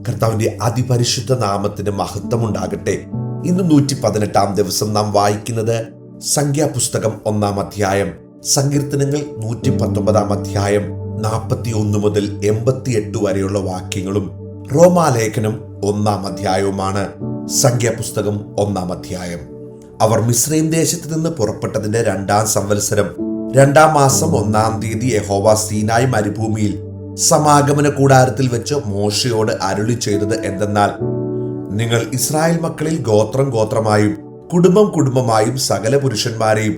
കർത്താവിന്റെ അതിപരിശുദ്ധ നാമത്തിന് മഹത്വമുണ്ടാകട്ടെ. ഇന്ന് 118 ദിവസം നാം വായിക്കുന്നത് സംഖ്യാപുസ്തകം 1 അധ്യായം, സങ്കീർത്തനങ്ങൾ 119 അധ്യായം 41 മുതൽ 88 വരെയുള്ള വാക്യങ്ങളും റോമാലേഖനം 1 അധ്യായവുമാണ്. സംഖ്യാപുസ്തകം 1 അധ്യായം. അവർ മിസ്രയീം ദേശത്ത് നിന്ന് പുറപ്പെട്ടതിന്റെ 2 സംവത്സരം 2 മാസം 1 തീയതി യഹോവ സീനായി മരുഭൂമിയിൽ സമാഗമന കൂടാരത്തിൽ വെച്ച് മോശയോട് അരുളി ചെയ്തത് എന്തെന്നാൽ, നിങ്ങൾ ഇസ്രായേൽ മക്കളിൽ ഗോത്രം ഗോത്രമായും കുടുംബം കുടുംബമായും സകല പുരുഷന്മാരെയും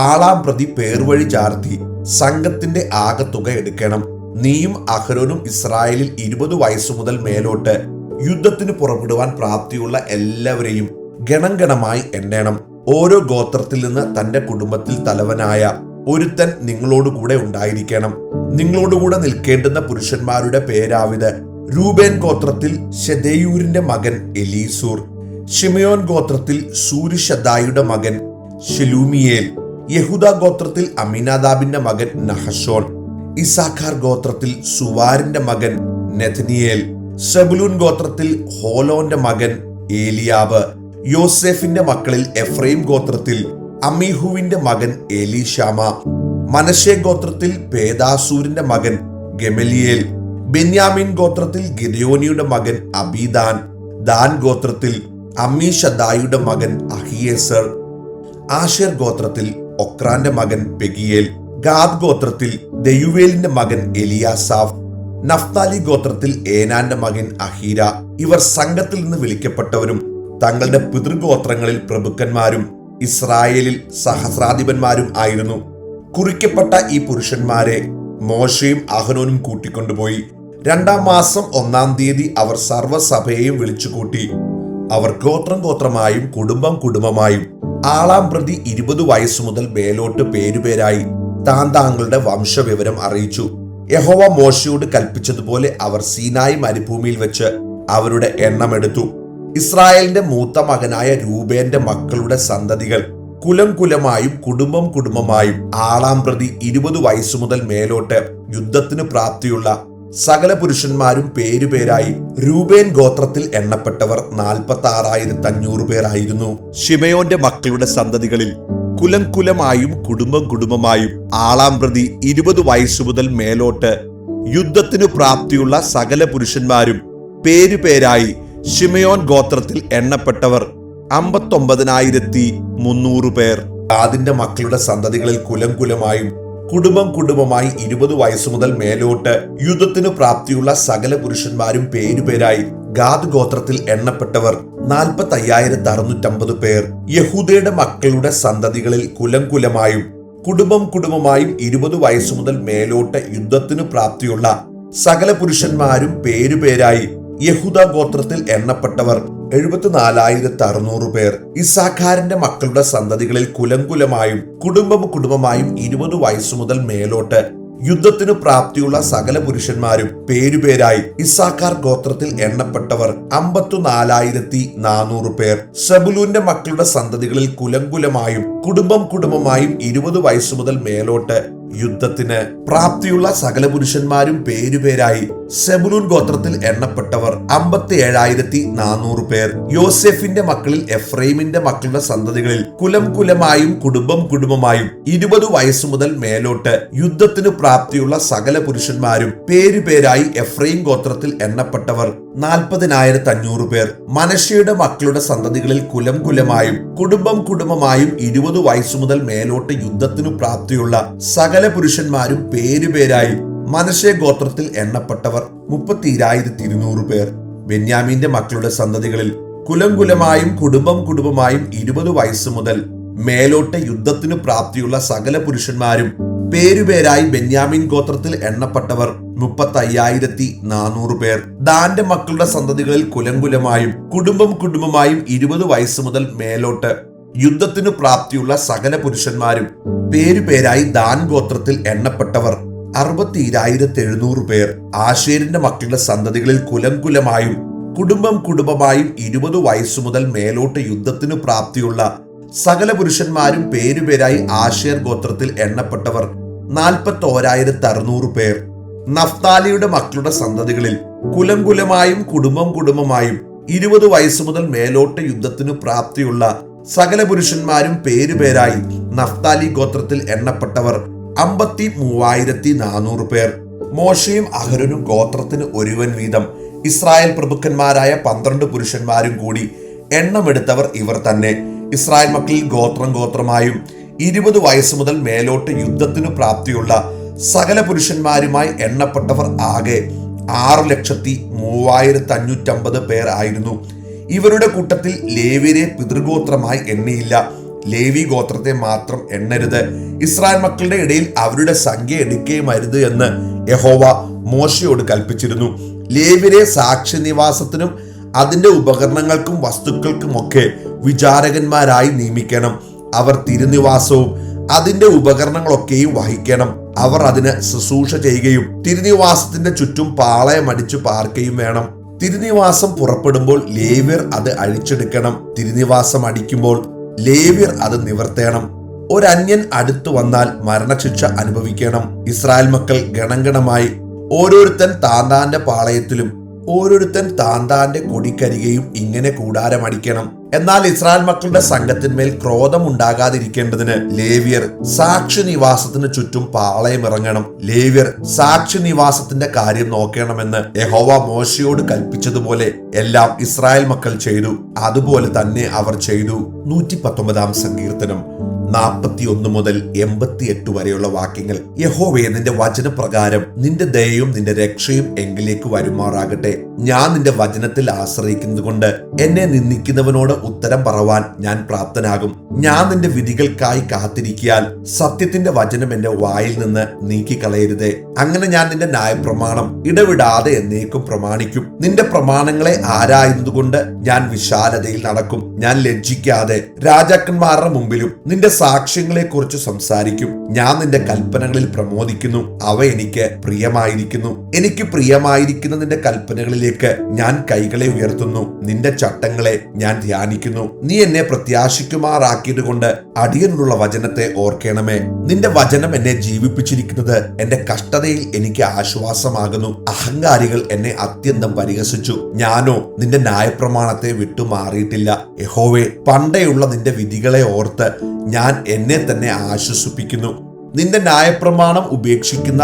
ആളാം പ്രതി പേർവഴി ചാർത്തി സംഘത്തിന്റെ ആകത്തുക എടുക്കണം. നീയും അഹരോനും ഇസ്രായേലിൽ 20 വയസ്സു മുതൽ മേലോട്ട് യുദ്ധത്തിന് പുറപ്പെടുവാൻ പ്രാപ്തിയുള്ള എല്ലാവരെയും ഗണം ഗണമായി എണ്ണണം. ഓരോ ഗോത്രത്തിൽ നിന്ന് തന്റെ കുടുംബത്തിൽ തലവനായ ഒരുത്തൻ നിങ്ങളോടുകൂടെ ഉണ്ടായിരിക്കണം. നിങ്ങളോടുകൂടെ നിൽക്കേണ്ടുന്ന പുരുഷന്മാരുടെ പേരാവിത്: രൂബേൻ ഗോത്രത്തിൽ ശെദേയൂരിന്റെ മകൻ എലീസൂർ, ശിമയോൻ ഗോത്രത്തിൽ സൂരിഷദായിയുടെ മകൻ ശെലൂമിയേൽ, യഹൂദ ഗോത്രത്തിൽ അമീനാദാബിന്റെ മകൻ നഹശോൻ, ഇസാഖാർ ഗോത്രത്തിൽ സുവാരിന്റെ മകൻ നെഥനിയേൽ, സെബുലൂൻ ഗോത്രത്തിൽ ഹോലോന്റെ മകൻ ഏലിയാബ്, യോസേഫിന്റെ മക്കളിൽ എഫ്രൈം ഗോത്രത്തിൽ അമീഹുവിന്റെ മകൻ എലീഷാമ, മനശ്ശെ ഗോത്രത്തിൽ പേദാസൂരിന്റെ മകൻ ഗെമലിയേൽ, ബെന്യാമിൻ ഗോത്രത്തിൽ ഗിദെയോനിയുടെ മകൻ അബീദാൻ, ദാൻ ഗോത്രത്തിൽ അമ്മീഷദായിയുടെ മകൻ അഹിയേസർ, ആശേർ ഗോത്രത്തിൽ ഒക്രാന്റെ മകൻ പെഗിയേൽ, ഗാദ് ഗോത്രത്തിൽ ദെയുവേലിന്റെ മകൻ എലിയാസാഫ്, നഫ്താലി ഗോത്രത്തിൽ ഏനാന്റെ മകൻ അഹീര. ഇവർ സംഘത്തിൽ നിന്ന് വിളിക്കപ്പെട്ടവരും തങ്ങളുടെ പിതൃഗോത്രങ്ങളിൽ പ്രഭുക്കന്മാരും ഇസ്രായേലിൽ സഹസ്രാധിപന്മാരും ആയിരുന്നു. കുറിക്കപ്പെട്ട ഈ പുരുഷന്മാരെ മോശയും അഹരോനും കൂട്ടിക്കൊണ്ടുപോയി. 2 മാസം 1 തീയതി അവർ സർവ്വസഭയെയും വിളിച്ചുകൂട്ടി. അവർ ഗോത്രം ഗോത്രമായും കുടുംബം കുടുംബമായും ആളാം പ്രതി 20 വയസ്സു മുതൽ മേലോട്ട് പേരുപേരായി താങ്കളുടെ വംശവിവരം അറിയിച്ചു. യഹോവ മോശയോട് കൽപ്പിച്ചതുപോലെ അവർ സീനായി മരുഭൂമിയിൽ വെച്ച് അവരുടെ എണ്ണമെടുത്തു. ഇസ്രായേലിന്റെ മൂത്ത മകനായ രൂബേന്റെ മക്കളുടെ സന്തതികൾ കുലം കുലമായും കുടുംബം കുടുംബമായും ആളാം പ്രതി 20 വയസ്സു മുതൽ മേലോട്ട് യുദ്ധത്തിന് പ്രാപ്തിയുള്ള സകല പുരുഷന്മാരും പേരുപേരായി രൂബേൻ ഗോത്രത്തിൽ എണ്ണപ്പെട്ടവർ 46,500 പേരായിരുന്നു. ശിമയോന്റെ മക്കളുടെ സന്തതികളിൽ കുലം കുലമായും കുടുംബം കുടുംബമായും ആളാം പ്രതി 20 വയസ്സു മുതൽ മേലോട്ട് യുദ്ധത്തിന് പ്രാപ്തിയുള്ള സകല പുരുഷന്മാരും പേരുപേരായി ശിമയോൻ ഗോത്രത്തിൽ എണ്ണപ്പെട്ടവർ 59,300 പേർ. ഗാദിന്റെ മക്കളുടെ സന്തതികളിൽ കുലം കുലമായും കുടുംബം കുടുംബമായി 20 വയസ്സു മുതൽ മേലോട്ട് യുദ്ധത്തിന് പ്രാപ്തിയുള്ള സകല പുരുഷന്മാരും പേരുപേരായി ഗാദ് ഗോത്രത്തിൽ എണ്ണപ്പെട്ടവർ 45,650 പേർ. യഹൂദയുടെ മക്കളുടെ സന്തതികളിൽ കുലം കുലമായും കുടുംബം കുടുംബമായും 20 വയസ്സു മുതൽ മേലോട്ട് യുദ്ധത്തിന് പ്രാപ്തിയുള്ള സകല പുരുഷന്മാരും പേരുപേരായി യഹൂദ ഗോത്രത്തിൽ എണ്ണപ്പെട്ടവർ 74,600 പേർ. ഇസാഖാരിന്റെ മക്കളുടെ സന്തതികളിൽ കുലം കുലമായും കുടുംബം കുടുംബമായും 20 വയസ്സു മുതൽ മേലോട്ട് യുദ്ധത്തിന് പ്രാപ്തിയുള്ള സകല പുരുഷന്മാരും പേരുപേരായി ഇസാഖാർ ഗോത്രത്തിൽ എണ്ണപ്പെട്ടവർ 54,400 പേർ. സെബുലൂന്റെ മക്കളുടെ സന്തതികളിൽ കുലം കുലമായും കുടുംബം കുടുംബമായും 20 വയസ്സു മുതൽ മേലോട്ട് യുദ്ധത്തിന് പ്രാപ്തിയുള്ള സകല പുരുഷന്മാരും പേരുപേരായി സെബുലൂൻ ഗോത്രത്തിൽ എണ്ണപ്പെട്ടവർ 57,400 പേർ. യോസെഫിന്റെ മക്കളിൽ എഫ്രൈമിന്റെ മക്കളുടെ സന്തതികളിൽ കുലം കുലമായും കുടുംബം കുടുംബമായും 20 വയസ്സു മുതൽ മേലോട്ട് യുദ്ധത്തിന് പ്രാപ്തിയുള്ള സകല പുരുഷന്മാരും പേരുപേരായി എഫ്രൈം ഗോത്രത്തിൽ എണ്ണപ്പെട്ടവർ 40,500 പേർ. മനശ്ശെയുടെ മക്കളുടെ സന്തതികളിൽ കുലം കുലമായും കുടുംബം കുടുംബമായും 20 വയസ്സു മുതൽ മേലോട്ട് യുദ്ധത്തിനു പ്രാപ്തിയുള്ള സകല പുരുഷന്മാരും പേരുപേരായി മനശ്ശെ ഗോത്രത്തിൽ എണ്ണപ്പെട്ടവർ 30,200 പേർ. ബെന്യാമീന്റെ മക്കളുടെ സന്തതികളിൽ കുലം കുലമായും കുടുംബം കുടുംബമായും 20 വയസ്സു മുതൽ മേലോട്ട് യുദ്ധത്തിനു പ്രാപ്തിയുള്ള സകല പുരുഷന്മാരും പേരുപേരായി ബെന്യാമിൻ ഗോത്രത്തിൽ എണ്ണപ്പെട്ടവർ 35,400 പേർ. ദാന്റെ മക്കളുടെ സന്തതികളിൽ കുലം കുലമായും കുടുംബം കുടുംബമായും 20 വയസ്സു മുതൽ മേലോട്ട് യുദ്ധത്തിനു പ്രാപ്തിയുള്ള സകല പുരുഷന്മാരും പേരുപേരായി ദാൻ ഗോത്രത്തിൽ എണ്ണപ്പെട്ടവർ 62,700 പേർ. ആശേരിന്റെ മക്കളുടെ സന്തതികളിൽ കുലം കുലമായും കുടുംബം കുടുംബമായും 20 വയസ്സു മുതൽ മേലോട്ട് യുദ്ധത്തിനു പ്രാപ്തിയുള്ള സകല പുരുഷന്മാരും പേരുപേരായി ആശേർ ഗോത്രത്തിൽ എണ്ണപ്പെട്ടവർ 41,600 പേർ. നഫ്താലിയുടെ മക്കളുടെ സന്തതികളിൽ കുലം കുടുംബമായും 20 വയസ്സ് മുതൽ മേലോട്ട് യുദ്ധത്തിനു പ്രാപ്തിയുള്ള സകല പുരുഷന്മാരും പേരുപേരായി നഫ്താലി ഗോത്രത്തിൽ എണ്ണപ്പെട്ടവർ 53,400 പേർ. മോശയും അഹരോനും ഗോത്രത്തിന് ഒരുവൻ വീതം ഇസ്രായേൽ പ്രഭുക്കന്മാരായ 12 പുരുഷന്മാരും കൂടി എണ്ണമെടുത്തവർ ഇവർ തന്നെ. ഇസ്രായേൽ മക്കളിൽ ഗോത്രമായും 20 വയസ്സ് മുതൽ മേലോട്ട് യുദ്ധത്തിനു പ്രാപ്തിയുള്ള സകല പുരുഷന്മാരുമായി എണ്ണപ്പെട്ടവർ ആകെ 6,03,550 പേർ ആയിരുന്നു. ഇവരുടെ കൂട്ടത്തിൽ ലേവ്യരെ പിതൃഗോത്രമായി എണ്ണിയില്ല. ലേവി ഗോത്രത്തെ മാത്രം എണ്ണരുത്, ഇസ്രായേൽ മക്കളുടെ ഇടയിൽ അവരുടെ സംഖ്യ എടുക്കുകയുമരുത് എന്ന് യഹോവ മോശയോട് കൽപ്പിച്ചിരുന്നു. ലേവ്യരെ സാക്ഷ്യനിവാസത്തിനും അതിന്റെ ഉപകരണങ്ങൾക്കും വസ്തുക്കൾക്കുമൊക്കെ വിചാരകന്മാരായി നിയമിക്കണം. അവർ തിരുനിവാസവും അതിന്റെ ഉപകരണങ്ങളൊക്കെയും വഹിക്കണം. അവർ അതിന് ശുശ്രൂഷ ചെയ്യുകയും തിരുനിവാസത്തിന്റെ ചുറ്റും പാളയമടിച്ചു പാർക്കുകയും വേണം. തിരുനിവാസം പുറപ്പെടുമ്പോൾ ലേവ്യർ അത് അഴിച്ചെടുക്കണം. തിരുനിവാസം അടിക്കുമ്പോൾ ലേവ്യർ അത് നിവർത്തേണം. ഒരന്യൻ അടുത്തു വന്നാൽ മരണശിക്ഷ അനുഭവിക്കണം. ഇസ്രായേൽ മക്കൾ ഗണമായി ഓരോരുത്തൻ താന്താന്റെ പാളയത്തിലും ഓരോരുത്തൻ താന്താന്റെ കൊടിക്കരികയും ഇങ്ങനെ കൂടാരമടിക്കണം. എന്നാൽ ഇസ്രായേൽ മക്കളുടെ സംഘത്തിന്മേൽ ക്രോധം ഉണ്ടാകാതിരിക്കേണ്ടതിന് ലേവ്യർ സാക്ഷ്യനിവാസത്തിന് ചുറ്റും പാളയമിറങ്ങണം. ലേവ്യർ സാക്ഷ്യനിവാസത്തിന്റെ കാര്യം നോക്കണമെന്ന് യഹോവ മോശയോട് കൽപ്പിച്ചതുപോലെ എല്ലാം ഇസ്രായേൽ മക്കൾ ചെയ്തു. അതുപോലെ തന്നെ അവർ ചെയ്തു. 119 സങ്കീർത്തനം 41 മുതൽ 88 വരെയുള്ള വാക്യങ്ങൾ. യഹോവേ, നിന്റെ വചനപ്രകാരം നിന്റെ ദയയും നിന്റെ രക്ഷയും എങ്കിലേക്ക് വരുമാറാകട്ടെ. ഞാൻ നിന്റെ വചനത്തിൽ ആശ്രയിക്കുന്നത് കൊണ്ട് എന്നെ നിന്ദിക്കുന്നവനോട് ഉത്തരം പറവാൻ ഞാൻ പ്രാപ്തനാകും. ഞാൻ നിന്റെ വിധികൾക്കായി കാത്തിരിക്കിയാൽ സത്യത്തിന്റെ വചനം എന്റെ വായിൽ നിന്ന് നീക്കിക്കളയരുതേ. അങ്ങനെ ഞാൻ നിന്റെ ന്യായപ്രമാണം ഇടവിടാതെ എന്നേക്കും പ്രമാണിക്കും. നിന്റെ പ്രമാണങ്ങളെ ആരായുന്നതുകൊണ്ട് ഞാൻ വിശാലതയിൽ നടക്കും. ഞാൻ ലജ്ജിക്കാതെ രാജാക്കന്മാരുടെ മുമ്പിലും നിന്റെ സാക്ഷ്യങ്ങളെ കുറിച്ച് സംസാരിക്കും. ഞാൻ നിന്റെ കൽപ്പനകളിൽ പ്രമോദിക്കുന്നു. അവ എനിക്ക് പ്രിയമായിരിക്കുന്നു. എനിക്ക് പ്രിയമായിരിക്കുന്ന നിന്റെ കൽപ്പനകളിലേക്ക് ഞാൻ കൈകളെ ഉയർത്തുന്നു. നിന്റെ ചട്ടങ്ങളെ ഞാൻ ധ്യാനിക്കുന്നു. നീ എന്നെ പ്രത്യാശിക്കുമാറാക്കിയത് കൊണ്ട് അടിയനുള്ള വചനത്തെ ഓർക്കണമേ. നിന്റെ വചനം എന്നെ ജീവിപ്പിച്ചിരിക്കുന്നത് എന്റെ കഷ്ടതയിൽ എനിക്ക് ആശ്വാസമാകുന്നു. അഹങ്കാരികൾ എന്നെ അത്യന്തം പരിഹസിച്ചു. ഞാനോ നിന്റെ ന്യായപ്രമാണത്തെ വിട്ടുമാറിയിട്ടില്ല. യഹോവേ, പണ്ടേയുള്ള നിന്റെ വിധികളെ ഓർത്ത് ഞാൻ എന്നെ തന്നെ ആശ്വസിപ്പിക്കുന്നു. നിന്റെ ന്യായപ്രമാണം ഉപേക്ഷിക്കുന്ന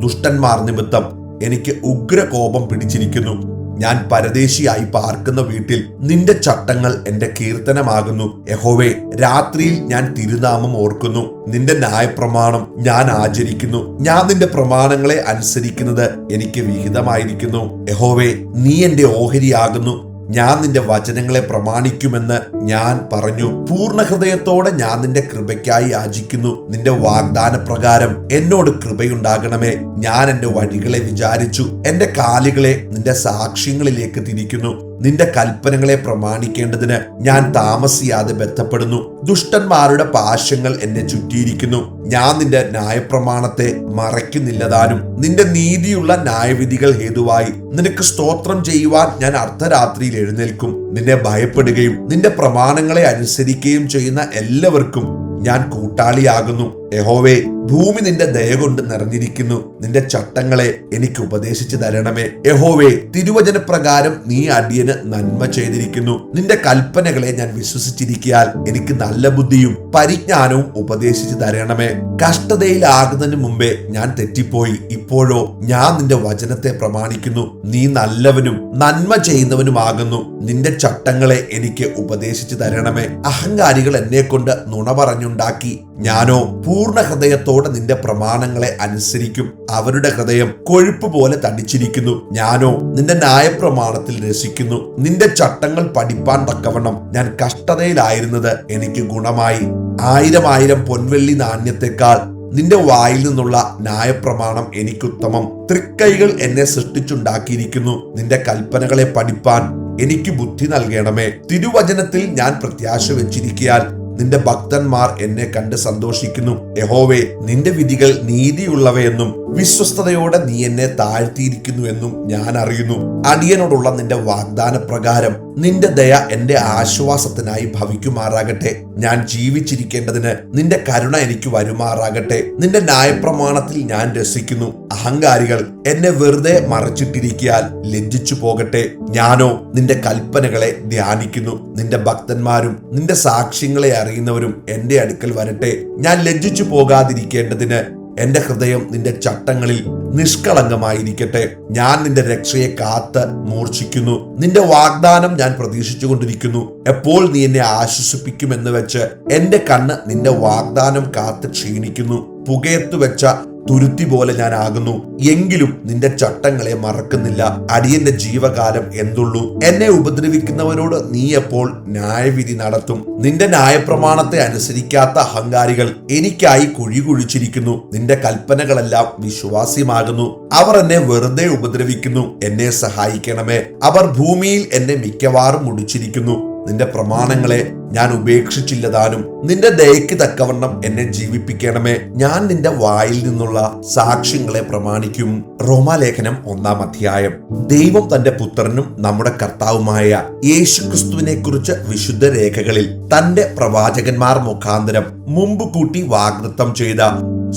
ദുഷ്ടന്മാർ നിമിത്തം എനിക്ക് ഉഗ്രകോപം പിടിച്ചിരിക്കുന്നു. ഞാൻ പരദേശിയായി പാർക്കുന്ന വീട്ടിൽ നിന്റെ ചട്ടങ്ങൾ എന്റെ കീർത്തനമാകുന്നു. യഹോവേ, രാത്രിയിൽ ഞാൻ തിരുനാമം ഓർക്കുന്നു. നിന്റെ ന്യായപ്രമാണം ഞാൻ ആചരിക്കുന്നു. ഞാൻ നിന്റെ പ്രമാണങ്ങളെ അനുസരിക്കുന്നത് എനിക്ക് വിഹിതമായിരിക്കുന്നു. യഹോവേ, നീ എന്റെ ഓഹരിയാകുന്നു. ഞാൻ നിന്റെ വചനങ്ങളെ പ്രമാണിക്കുമെന്ന് ഞാൻ പറഞ്ഞു. പൂർണ്ണ ഹൃദയത്തോടെ ഞാൻ നിന്റെ കൃപയ്ക്കായി യാചിക്കുന്നു. നിന്റെ വാഗ്ദാന പ്രകാരം എന്നോട് കൃപയുണ്ടാകണമേ. ഞാൻ എന്റെ വഴികളെ വിചാരിച്ചു. എന്റെ കാലുകളെ നിന്റെ സാക്ഷ്യങ്ങളിലേക്ക് തിരിക്കുന്നു. നിന്റെ കൽപ്പനകളെ പ്രമാണിക്കേണ്ടതിന് ഞാൻ താമസിയാതെ ബന്ധപ്പെടുന്നു. ദുഷ്ടന്മാരുടെ പാശങ്ങൾ എന്നെ ചുറ്റിയിരിക്കുന്നു. ഞാൻ നിന്റെ ന്യായപ്രമാണത്തെ മറയ്ക്കുന്നില്ലതാനും. നിന്റെ നീതിയുള്ള ന്യായവിധികൾ ഹേതുവായി നിനക്ക് സ്തോത്രം ചെയ്യുവാൻ ഞാൻ അർദ്ധരാത്രിയിൽ എഴുന്നേൽക്കും. നിന്നെ ഭയപ്പെടുകയും നിന്റെ പ്രമാണങ്ങളെ അനുസരിക്കുകയും ചെയ്യുന്ന എല്ലാവർക്കും ഞാൻ കൂട്ടാളിയാകുന്നു. യഹോവേ, ഭൂമി നിന്റെ ദയ കൊണ്ട് നിറഞ്ഞിരിക്കുന്നു. നിന്റെ ചട്ടങ്ങളെ എനിക്ക് ഉപദേശിച്ചു തരണമേ. യഹോവേ, തിരുവചന പ്രകാരം നീ അടിയന് നന്മ ചെയ്തിരിക്കുന്നു. നിന്റെ കൽപ്പനകളെ ഞാൻ വിശ്വസിച്ചിരിക്കാൻ എനിക്ക് നല്ല ബുദ്ധിയും പരിജ്ഞാനവും ഉപദേശിച്ചു തരണമേ. കഷ്ടതയിലാകുന്നതിന് മുമ്പേ ഞാൻ തെറ്റിപ്പോയി. ഇപ്പോഴോ ഞാൻ നിന്റെ വചനത്തെ പ്രമാണിക്കുന്നു. നീ നല്ലവനും നന്മ ചെയ്യുന്നവനുമാകുന്നു. നിന്റെ ചട്ടങ്ങളെ എനിക്ക് ഉപദേശിച്ചു തരണമേ. അഹങ്കാരികൾ എന്നെ കൊണ്ട് നുണ പറഞ്ഞുണ്ടാക്കി. ഞാനോ പൂർണ്ണ ഹൃദയത്തോടെ നിന്റെ പ്രമാണങ്ങളെ അനുസരിക്കും. അവരുടെ ഹൃദയം കൊഴുപ്പ് പോലെ തടിച്ചിരിക്കുന്നു. ഞാനോ നിന്റെ ന്യായപ്രമാണത്തിൽ രസിക്കുന്നു. നിന്റെ ചട്ടങ്ങൾ പഠിപ്പാൻ തക്കവണ്ണം ഞാൻ കഷ്ടതയിലായിരുന്നത് എനിക്ക് ഗുണമായി. 1000 പൊൻവെള്ളി നാണ്യത്തെക്കാൾ നിന്റെ വായിൽ നിന്നുള്ള ന്യായപ്രമാണം എനിക്കുത്തമം. തൃക്കൈകൾ എന്നെ സൃഷ്ടിച്ചുണ്ടാക്കിയിരിക്കുന്നു. നിന്റെ കൽപ്പനകളെ പഠിപ്പാൻ എനിക്ക് ബുദ്ധി നൽകണമേ. തിരുവചനത്തിൽ ഞാൻ പ്രത്യാശ വെച്ചിരിക്കാൻ നിന്റെ ഭക്തന്മാർ എന്നെ കണ്ട് സന്തോഷിക്കുന്നു. യഹോവേ, നിന്റെ വിധികൾ നീതിയുള്ളവയെന്നും വിശ്വസ്തയോടെ നീ എന്നെ താഴ്ത്തിയിരിക്കുന്നു എന്നും ഞാൻ അറിയുന്നു. അടിയനോടുള്ള നിന്റെ വാഗ്ദാന പ്രകാരം നിന്റെ ദയ എന്റെ ആശ്വാസത്തിനായി ഭവിക്കുമാറാകട്ടെ. ഞാൻ ജീവിച്ചിരിക്കേണ്ടതിന് നിന്റെ കരുണ എനിക്ക് വരുമാറാകട്ടെ. നിന്റെ ന്യായപ്രമാണത്തിൽ ഞാൻ രസിക്കുന്നു. അഹങ്കാരികൾ എന്നെ വെറുതെ മറച്ചിട്ടിരിക്കാൻ ലജ്ജിച്ചു പോകട്ടെ. ഞാനോ നിന്റെ കൽപ്പനകളെ ധ്യാനിക്കുന്നു. നിന്റെ ഭക്തന്മാരും നിന്റെ സാക്ഷ്യങ്ങളെ അറിയുന്നവരും എന്റെ അടുക്കൽ വരട്ടെ. ഞാൻ ലജ്ജിച്ചു പോകാതിരിക്കേണ്ടതിന് എന്റെ ഹൃദയം നിന്റെ ചട്ടങ്ങളിൽ നിഷ്കളങ്കമായിരിക്കട്ടെ. ഞാൻ നിന്റെ രക്ഷയെ കാത്ത് മൂർച്ഛിക്കുന്നു. നിന്റെ വാഗ്ദാനം ഞാൻ പ്രതീക്ഷിച്ചു കൊണ്ടിരിക്കുന്നു. എപ്പോൾ നീ എന്നെ ആശ്വസിപ്പിക്കുമെന്ന് വെച്ച് എന്റെ കണ്ണ് നിന്റെ വാഗ്ദാനം കാത്ത് ക്ഷീണിക്കുന്നു. പുകയത്തു വെച്ച തുരുത്തി പോലെ ഞാൻ ആകുന്നു, എങ്കിലും നിന്റെ ചട്ടങ്ങളെ മറക്കുന്നില്ല. അടിയന്റെ ജീവകാലം എന്തുള്ളൂ? എന്നെ ഉപദ്രവിക്കുന്നവരോട് നീ എപ്പോൾ ന്യായവിധി നടത്തും? നിന്റെ ന്യായപ്രമാണത്തെ അനുസരിക്കാത്ത അഹങ്കാരികൾ എനിക്കായി കുഴി കുഴിച്ചിരിക്കുന്നു. നിന്റെ കൽപ്പനകളെല്ലാം വിശ്വാസ്യമാകുന്നു. അവർ എന്നെ വെറുതെ ഉപദ്രവിക്കുന്നു. എന്നെ സഹായിക്കണമേ. അവർ ഭൂമിയിൽ എന്നെ മിക്കവാറും മുടിച്ചിരിക്കുന്നു. നിന്റെ പ്രമാണങ്ങളെ ഞാൻ ഉപേക്ഷിച്ചില്ലതാനും. നിന്റെ ദയയ്ക്ക് തക്കവണ്ണം എന്നെ ജീവിപ്പിക്കണമേ. ഞാൻ നിന്റെ വായിൽ നിന്നുള്ള സാക്ഷ്യങ്ങളെ പ്രമാണിക്കും. റോമാലേഖനം 1-ാം അധ്യായം. ദൈവം തന്റെ പുത്രനും നമ്മുടെ കർത്താവുമായ യേശുക്രിസ്തുവിനെ കുറിച്ച് വിശുദ്ധ രേഖകളിൽ തന്റെ പ്രവാചകന്മാർ മുഖാന്തരം മുമ്പ് കൂട്ടി വാഗ്ദത്തം ചെയ്ത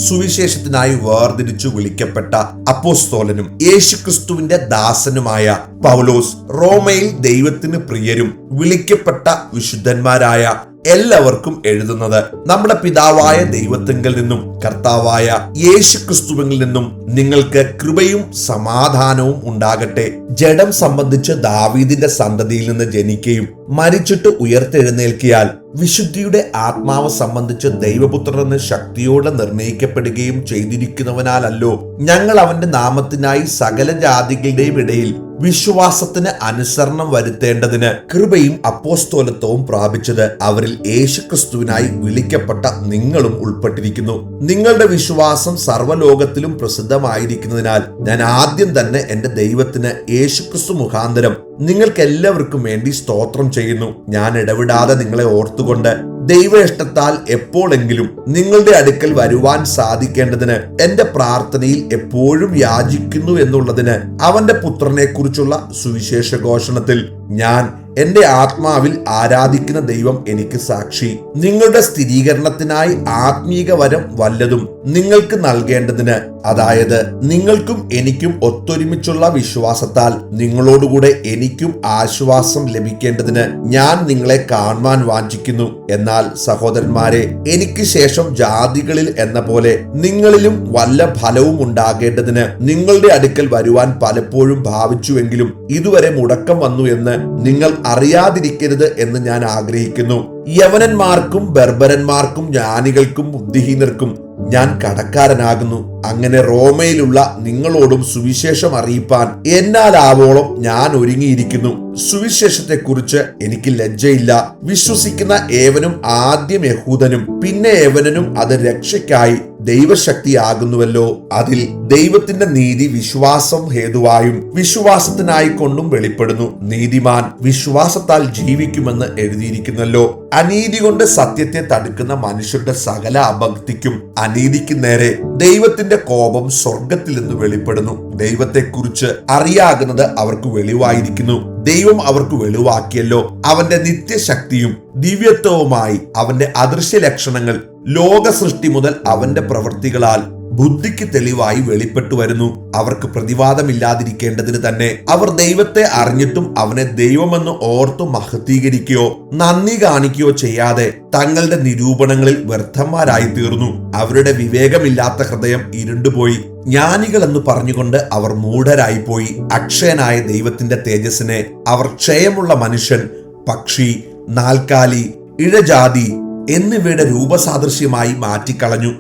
സുവിശേഷത്തിനായി വേർതിരിച്ചു വിളിക്കപ്പെട്ട അപ്പോസ്തോലനും യേശുക്രിസ്തുവിന്റെ ദാസനുമായ പൗലോസ്, റോമയിൽ ദൈവത്തിന് പ്രിയരും വിളിക്കപ്പെട്ട വിശുദ്ധന്മാരായ എല്ലാവർക്കും എഴുതുന്നത്, നമ്മുടെ പിതാവായ ദൈവത്തിങ്കൽ നിന്നും കർത്താവായ യേശുക്രിസ്തുവിൽ നിന്നും നിങ്ങൾക്ക് കൃപയും സമാധാനവും ഉണ്ടാകട്ടെ. ജഡം സംബന്ധിച്ച് ദാവീദിന്റെ സന്തതിയിൽ നിന്ന് ജനിക്കുകയും മരിച്ചിട്ട് ഉയർത്തെഴുന്നേൽക്കിയാൽ വിശുദ്ധിയുടെ ആത്മാവ് സംബന്ധിച്ച് ദൈവപുത്രനെന്ന് ശക്തിയോടെ നിർണയിക്കപ്പെടുകയും ചെയ്തിരിക്കുന്നവനാലല്ലോ ഞങ്ങൾ അവന്റെ നാമത്തിനായി സകല ജാതികളുടെയും ഇടയിൽ വിശ്വാസത്തിന് അനുസരണം വരുത്തേണ്ടതിന് കൃപയും അപ്പോസ്തോലത്വവും പ്രാപിച്ചത്. അവരിൽ യേശുക്രിസ്തുവിനായി വിളിക്കപ്പെട്ട നിങ്ങളും ഉൾപ്പെട്ടിരിക്കുന്നു. നിങ്ങളുടെ വിശ്വാസം സർവ്വലോകത്തിലും പ്രസിദ്ധമായിരിക്കുന്നതിനാൽ ഞാൻ ആദ്യം തന്നെ എന്റെ ദൈവത്തിന് യേശുക്രിസ്തു മുഖാന്തരം നിങ്ങൾക്ക് എല്ലാവർക്കും വേണ്ടി സ്തോത്രം ചെയ്യുന്നു. ഞാൻ ഇടവിടാതെ നിങ്ങളെ ഓർത്തുകൊണ്ട് ദൈവ ഇഷ്ടത്താൽ എപ്പോഴെങ്കിലും നിങ്ങളുടെ അടുക്കൽ വരുവാൻ സാധിക്കേണ്ടതിന് എന്റെ പ്രാർത്ഥനയിൽ എപ്പോഴും യാചിക്കുന്നു എന്നുള്ളതിന് അവന്റെ പുത്രനെ കുറിച്ചുള്ള സുവിശേഷ ഘോഷണത്തിൽ ഞാൻ എന്റെ ആത്മാവിൽ ആരാധിക്കുന്ന ദൈവം എനിക്ക് സാക്ഷി. നിങ്ങളുടെ സ്ഥിരീകരണത്തിനായി ആത്മീക വരം വല്ലതും നിങ്ങൾക്ക് നൽകേണ്ടതിന്, അതായത് നിങ്ങൾക്കും എനിക്കും ഒത്തൊരുമിച്ചുള്ള വിശ്വാസത്താൽ നിങ്ങളോടുകൂടെ എനിക്കും ആശ്വാസം ലഭിക്കേണ്ടതിന് ഞാൻ നിങ്ങളെ കാണുവാൻ വാഞ്ചിക്കുന്നു. എന്നാൽ സഹോദരന്മാരെ, എനിക്ക് ശേഷം ജാതികളിൽ എന്ന പോലെ നിങ്ങളിലും വല്ല ഫലവും ഉണ്ടാകേണ്ടതിന് നിങ്ങളുടെ അടുക്കൽ വരുവാൻ പലപ്പോഴും ഭാവിച്ചുവെങ്കിലും ഇതുവരെ മുടക്കം വന്നു എന്ന് നിങ്ങൾ അറിയാതിരിക്കരുത് എന്ന് ഞാൻ ആഗ്രഹിക്കുന്നു. യവനന്മാർക്കും ബർബരന്മാർക്കും ജ്ഞാനികൾക്കും ബുദ്ധിഹീനർക്കും ഞാൻ കടക്കാരനാകുന്നു. അങ്ങനെ റോമയിലുള്ള നിങ്ങളോടും സുവിശേഷം അറിയിപ്പാൻ എന്നാലാവോളം ഞാൻ ഒരുങ്ങിയിരിക്കുന്നു. സുവിശേഷത്തെക്കുറിച്ച് എനിക്ക് ലജ്ജയില്ല. വിശ്വസിക്കുന്ന ഏവനും ആദ്യം യഹൂദനും പിന്നെ ഏവനും അത് രക്ഷയ്ക്കായി ദൈവശക്തിയാകുന്നുവല്ലോ. അതിൽ ദൈവത്തിന്റെ നീതി വിശ്വാസം ഹേതുവായും വിശ്വാസത്തിനായി കൊണ്ടും വെളിപ്പെടുന്നു. നീതിമാൻ വിശ്വാസത്താൽ ജീവിക്കുമെന്ന് എഴുതിയിരിക്കുന്നല്ലോ. അനീതി കൊണ്ട് സത്യത്തെ തടുക്കുന്ന മനുഷ്യരുടെ സകല അഭക്തിക്കും അനീതിക്കും നേരെ ദൈവത്തിന്റെ കോപം സ്വർഗത്തിൽ നിന്ന് വെളിപ്പെടുന്നു. ദൈവത്തെക്കുറിച്ച് അറിയാകുന്നത് അവർക്ക് വെളിവായിരിക്കുന്നു. ദൈവം അവർക്ക് വെളിവാക്കിയല്ലോ. അവന്റെ നിത്യശക്തിയും ദിവ്യത്വവുമായി അവന്റെ അദൃശ്യ ലക്ഷണങ്ങൾ ലോക സൃഷ്ടി മുതൽ അവന്റെ പ്രവൃത്തികളാൽ ബുദ്ധിക്ക് തെളിവായി വെളിപ്പെട്ടു വരുന്നു. അവർക്ക് പ്രതിവാദമില്ലാതിരിക്കേണ്ടതിന് തന്നെ അവർ ദൈവത്തെ അറിഞ്ഞിട്ടും അവനെ ദൈവമെന്ന് ഓർത്തു മഹത്വീകരിക്കുകയോ നന്ദി കാണിക്കുകയോ ചെയ്യാതെ തങ്ങളുടെ നിരൂപണങ്ങളിൽ വ്യർത്ഥന്മാരായി തീർന്നു. അവരുടെ വിവേകമില്ലാത്ത ഹൃദയം ഇരുണ്ടുപോയി. ജ്ഞാനികൾ എന്ന് പറഞ്ഞുകൊണ്ട് അവർ മൂഢരായിപ്പോയി. അക്ഷയനായ ദൈവത്തിന്റെ തേജസ്സിനെ അവർ ക്ഷയമുള്ള മനുഷ്യൻ, പക്ഷി, നാൽക്കാലി, ഇഴജാതി എന്നിവയുടെ രൂപസാദൃശ്യമായി മാറ്റിക്കളഞ്ഞു.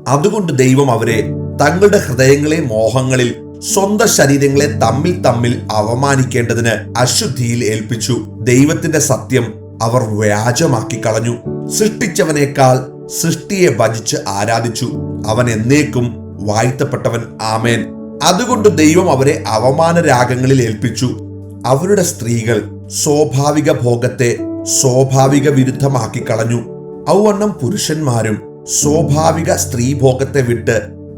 അതുകൊണ്ട് ദൈവം അവരെ തങ്ങളുടെ ഹൃദയങ്ങളെ മോഹങ്ങളിൽ സ്വന്തം ശരീരങ്ങളെ തമ്മിൽ തമ്മിൽ അവമാനിക്കേണ്ടതിന് അശുദ്ധിയിൽ ഏൽപ്പിച്ചു. ദൈവത്തിന്റെ സത്യം അവർ വ്യാജമാക്കി കളഞ്ഞു. സൃഷ്ടിച്ചവനേക്കാൾ സൃഷ്ടിയെ ഭജിച്ച് ആരാധിച്ചു. അവൻ എന്നേക്കും വാഴ്ത്തപ്പെട്ടവൻ. ആമേൻ. അതുകൊണ്ട് ദൈവം അവരെ അവമാന രാഗങ്ങളിൽ ഏൽപ്പിച്ചു. അവരുടെ സ്ത്രീകൾ സ്വാഭാവിക ഭോഗത്തെ സ്വാഭാവിക വിരുദ്ധമാക്കി കളഞ്ഞു. ഔവണ്ണം പുരുഷന്മാരും സ്വാഭാവിക സ്ത്രീഭോഗത്തെ വിട്ട്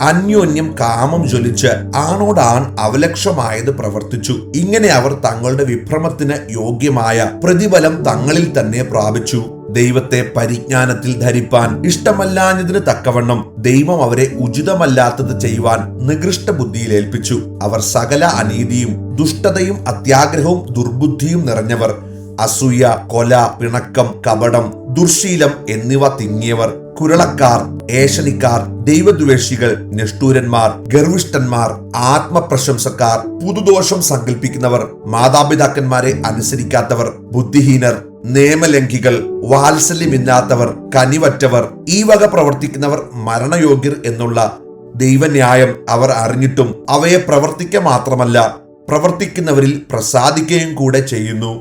അന്യോന്യം കാമം ജ്വലിച്ച് ആണോടാൺ അവലക്ഷമായത് പ്രവർത്തിച്ചു. ഇങ്ങനെ അവർ തങ്ങളുടെ വിഭ്രമത്തിന് യോഗ്യമായ പ്രതിഫലം തങ്ങളിൽ തന്നെ പ്രാപിച്ചു. ദൈവത്തെ പരിജ്ഞാനത്തിൽ ധരിപ്പാൻ ഇഷ്ടമല്ലാഞ്ഞതിന് തക്കവണ്ണം ദൈവം അവരെ ഉചിതമല്ലാത്തത് ചെയ്യുവാൻ നികൃഷ്ട ബുദ്ധിയിൽ ഏൽപ്പിച്ചു. അവർ സകല അനീതിയും ദുഷ്ടതയും അത്യാഗ്രഹവും ദുർബുദ്ധിയും നിറഞ്ഞവർ, അസൂയ, കൊല, പിണക്കം, കപടം, ദുർശീലം എന്നിവ തിങ്ങിയവർ, കുരളക്കാർ, ഏഷണിക്കാർ, ദൈവദ്വേഷികൾ, നിഷ്ഠൂരന്മാർ, ഗർവിഷ്ഠന്മാർ, ആത്മപ്രശംസക്കാർ, പുതുദോഷം സങ്കല്പിക്കുന്നവർ, മാതാപിതാക്കന്മാരെ അനുസരിക്കാത്തവർ, ബുദ്ധിഹീനർ, നിയമലംഘികൾ, വാത്സല്യമില്ലാത്തവർ, കനിവറ്റവർ, ഈ വക പ്രവർത്തിക്കുന്നവർ മരണയോഗ്യർ എന്നുള്ള ദൈവന്യായം അവർ അറിഞ്ഞിട്ടും അവയെ പ്രവർത്തിക്കുക മാത്രമല്ല പ്രവർത്തിക്കുന്നവരിൽ പ്രസാദിക്കുകയും കൂടെ ചെയ്യുന്നു.